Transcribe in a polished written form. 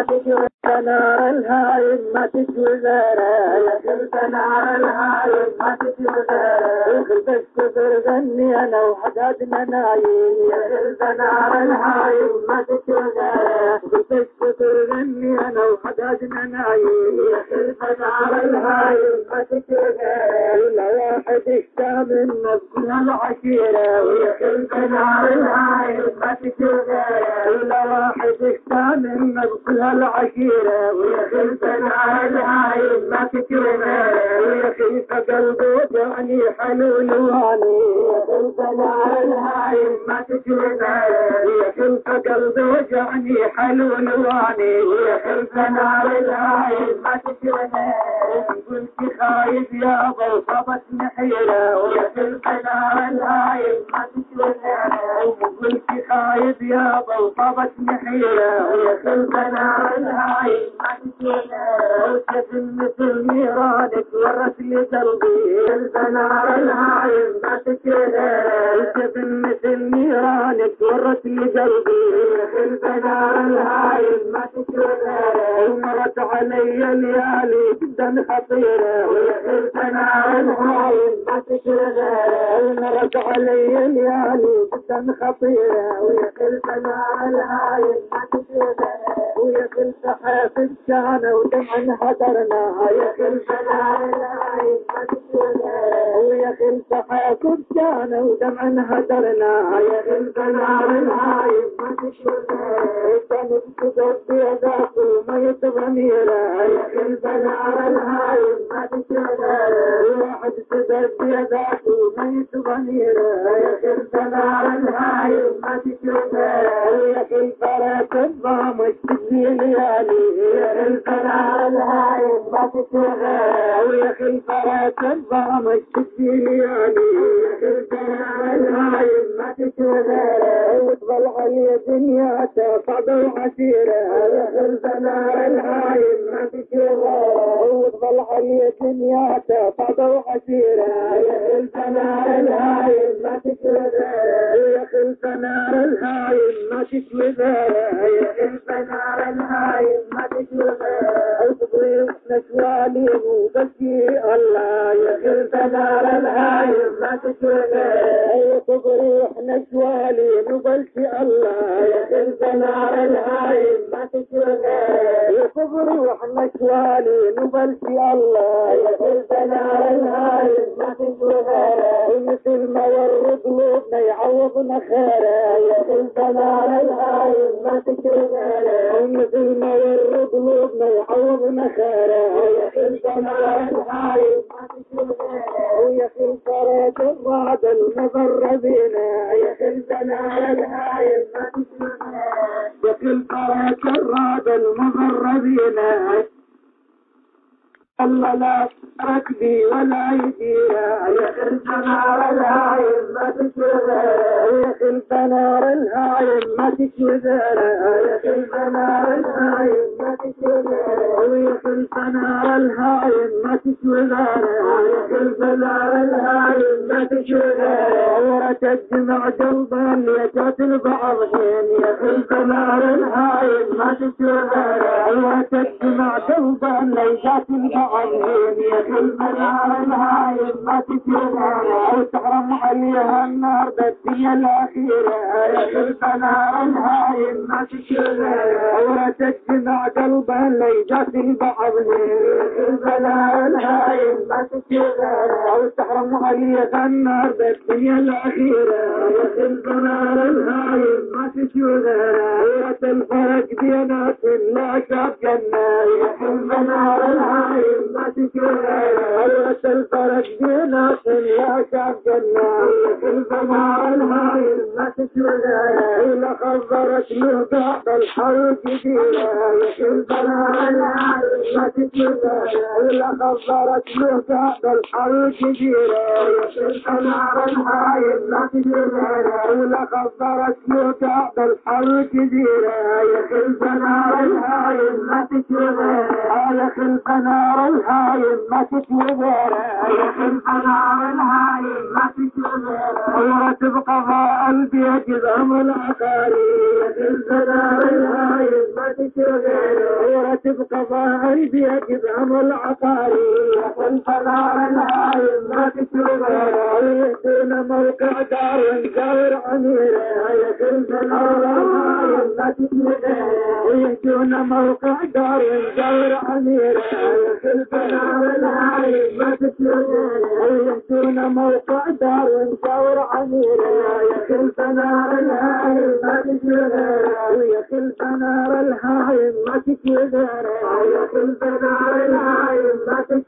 تجوز نار الهايم ما تجوز يا نار الهايم ما تجوز خلف الصدر غني انا وحدادنا نايم يا نار الهايم ما تجوز خلف الصدر غني انا وحدادنا نايم يا نار الهايم ما تجوز ولا واحد اشتى منا بكل العشيره ويا نار الهايم ما تجوز ولا واحد اشتى منا بكل العشيرة ويا خلفنا العايم ما تكرمه ويا خلف قلبه جاني حلو لواني ويا خلفنا العايم ما تكرمه ويا خلف قلبه جاني حلو لواني ويا خلفنا العايم ما تكرمه قلت خايف يا ضوصبت نحيره ويا خلفنا العايم ما تكرمه قلت خايف يا ضوصبت نحيره ويا خلفنا الهايم ما تجونا وتبن مثل نيرانك ورت لي قلبي البنار الهايم ما تجونا وتبن مثل نيرانك ورت لي قلبي البنار الهايم ما تجونا ومرت علي ليالي جدا خطيره ويا البنار الهايم ما تجونا ومرت علي ليالي جدا خطيره ويا البنار الهايم ما تجونا ويا كل صحافة كان ودمعا هدرنا يا كل سلام العين ما تجونا ويا كل صحافة كان ودمعا هدرنا يا كل سلام العين ما تجونا كانت تدب بيداك وما يتضميرا يا كل سلام العين ما تجونا واحد تدب بيداك وما يتضميرا يا كل سلام العين ما تجونا ويا كل فرق الضامج ليالي يا الفنار الهايم ما تشوفه ويا خلفات الضامج تجي ليالي يا الفنار الهايم ما تشوفه وتظل علي دنياته صعبة وعسيرة يا الفنار الهايم ما تشوفه وتظل علي دنياته صعبة وعسيرة يا الفنار الهايم ما تشوفه يا الفنار الهايم ما تشوفه يا الفنار الهايم ما تشوفه وتضيف نشوالي وبكي الله يا خلف نار الهايم ما تشوفه وتضيف نشوالي وبكي الله يا خلف نار الهايم ما تشوفه وتضيف نشوالي وبكي الله يا خلف نار الهايم ما تشوفه ومثل ما ورد قلوبنا يعوضنا خيره يا خلف نار الهايم ما تشوفه مثل ما ورد قلوبنا يعوضنا خيره ويا خلفنا الهايم ما تشوفه ويا خلف ريت الرعد المضر بينا يا خلفنا الهايم ما تشوفه يا خلف ريت الرعد المضر بينا الله لا ركبي ولا يديها يا خلف نار الهايم ما تشوفه يا خلف نار الهايم ما تشوفه يا خلف نار الهايم ما تشوفه ويا خلف نار الهايم ما تشوفه يا خلف نار الهايم ما تشوفه ورا تجمع قلبا ليتات البعض حين يا خلف نار الهايم ما تشوفه ورا تجمع قلبا ليتات البعض يا خلف نار الهايم ما تشوفها وتحرم عليها النار بالدنيا الأخيرة يا خلف نار الهايم ما تشوفها ولا تجمع قلبها ليجات البعض يا خلف نار الهايم ما تشوفها وتحرم عليها النار بالدنيا الأخيرة يا خلف نار الهايم ما تشوفها ولا الفرق بينات لا شاب جنة يا خلف نار الهايم ما تشوفه حلوة الفرق بينات لا شاب جنة يا خلف نار الهايم ما تشوفه إلا خضرت له بعد الحرب جديدة يا خلف نار الهايم ما تشوفه إلا خضرت له بعد الحرب جديدة يا خلف نار الهايم ما تشوفه إلا خضرت له بعد الحرب جديدة يا خلف نار الهايم ما تشوفه يا خلف نار الهايم ما تشوي غيره يا خلف نار الهايم ما تشوي غيره ورتبقى قلبي جذام العقاري يا خلف نار الهايم ما تشوي غيره ورتبقى قلبي جذام العقاري يا خلف نار الهايم ما تشوي غيره يهدون موقع دار ونجاور عميره يا خلف نار الهايم ما تشوي غيره يهدون موقع دار ونجاور عميره يا خلف نار الهايم ما تشوي غيره يهدون موقع دار ونجاور عميره يا خلف نار الهايم ما تشوي غيره يا خلف نار الهايم ما تشوي غيره يا خلف نار الهايم ما تشوي